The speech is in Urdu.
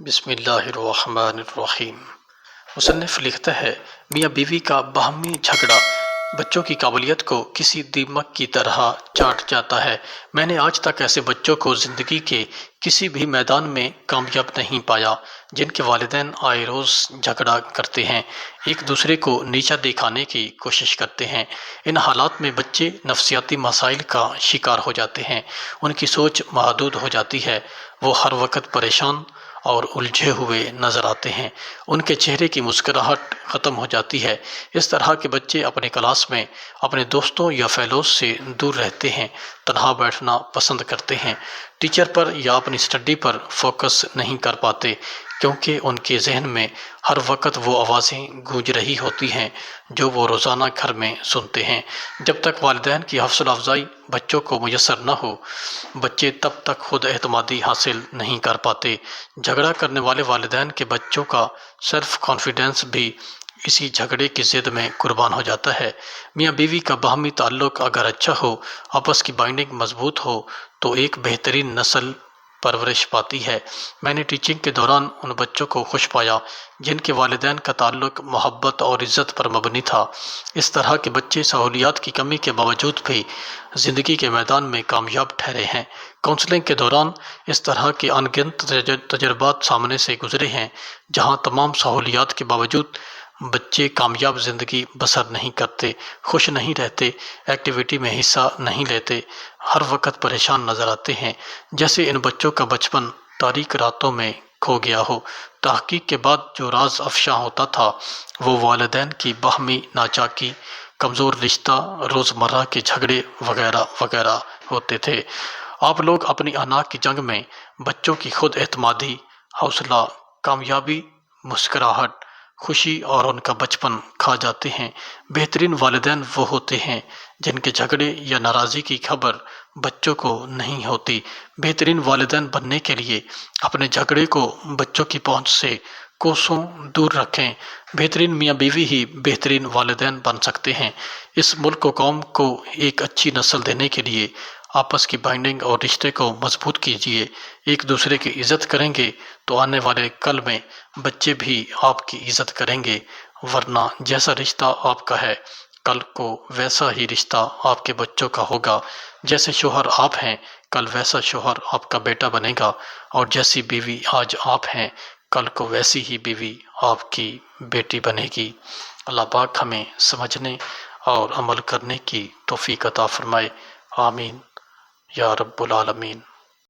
بسم اللہ الرحمن الرحیم۔ مصنف لکھتا ہے، میاں بیوی کا باہمی جھگڑا بچوں کی قابلیت کو کسی دیمک کی طرح چاٹ جاتا ہے۔ میں نے آج تک ایسے بچوں کو زندگی کے کسی بھی میدان میں کامیاب نہیں پایا جن کے والدین آئے روز جھگڑا کرتے ہیں، ایک دوسرے کو نیچا دکھانے کی کوشش کرتے ہیں۔ ان حالات میں بچے نفسیاتی مسائل کا شکار ہو جاتے ہیں، ان کی سوچ محدود ہو جاتی ہے، وہ ہر وقت پریشان اور الجھے ہوئے نظر آتے ہیں، ان کے چہرے کی مسکراہٹ ختم ہو جاتی ہے۔ اس طرح کے بچے اپنے کلاس میں اپنے دوستوں یا فیلوز سے دور رہتے ہیں، تنہا بیٹھنا پسند کرتے ہیں، ٹیچر پر یا اپنی اسٹڈی پر فوکس نہیں کر پاتے کیونکہ ان کے ذہن میں ہر وقت وہ آوازیں گونج رہی ہوتی ہیں جو وہ روزانہ گھر میں سنتے ہیں۔ جب تک والدین کی حوصلہ افزائی بچوں کو میسر نہ ہو، بچے تب تک خود اعتمادی حاصل نہیں کر پاتے۔ جھگڑا کرنے والے والدین کے بچوں کا سیلف کانفیڈنس بھی اسی جھگڑے کی زد میں قربان ہو جاتا ہے۔ میاں بیوی کا باہمی تعلق اگر اچھا ہو، آپس کی بائنڈنگ مضبوط ہو تو ایک بہترین نسل پرورش پاتی ہے۔ میں نے ٹیچنگ کے دوران ان بچوں کو خوش پایا جن کے والدین کا تعلق محبت اور عزت پر مبنی تھا۔ اس طرح کے بچے سہولیات کی کمی کے باوجود بھی زندگی کے میدان میں کامیاب ٹھہرے ہیں۔ کونسلنگ کے دوران اس طرح کے ان گنت تجربات سامنے سے گزرے ہیں جہاں تمام سہولیات کے باوجود بچے کامیاب زندگی بسر نہیں کرتے، خوش نہیں رہتے، ایکٹیویٹی میں حصہ نہیں لیتے، ہر وقت پریشان نظر آتے ہیں، جیسے ان بچوں کا بچپن تاریک راتوں میں کھو گیا ہو۔ تحقیق کے بعد جو راز افشاں ہوتا تھا وہ والدین کی باہمی ناچاکی، کمزور رشتہ، روزمرہ کے جھگڑے وغیرہ وغیرہ ہوتے تھے۔ آپ لوگ اپنی انا کی جنگ میں بچوں کی خود اعتمادی، حوصلہ، کامیابی، مسکراہٹ، خوشی اور ان کا بچپن کھا جاتے ہیں۔ بہترین والدین وہ ہوتے ہیں جن کے جھگڑے یا ناراضی کی خبر بچوں کو نہیں ہوتی۔ بہترین والدین بننے کے لیے اپنے جھگڑے کو بچوں کی پہنچ سے کوسوں دور رکھیں۔ بہترین میاں بیوی ہی بہترین والدین بن سکتے ہیں۔ اس ملک و قوم کو ایک اچھی نسل دینے کے لیے آپس کی بائنڈنگ اور رشتے کو مضبوط کیجیے۔ ایک دوسرے کی عزت کریں گے تو آنے والے کل میں بچے بھی آپ کی عزت کریں گے، ورنہ جیسا رشتہ آپ کا ہے کل کو ویسا ہی رشتہ آپ کے بچوں کا ہوگا۔ جیسے شوہر آپ ہیں کل ویسا شوہر آپ کا بیٹا بنے گا، اور جیسی بیوی آج آپ ہیں کل کو ویسی ہی بیوی آپ کی بیٹی بنے گی۔ اللہ پاک ہمیں سمجھنے اور عمل کرنے کی توفیق عطا فرمائے، آمین یا رب العالمین۔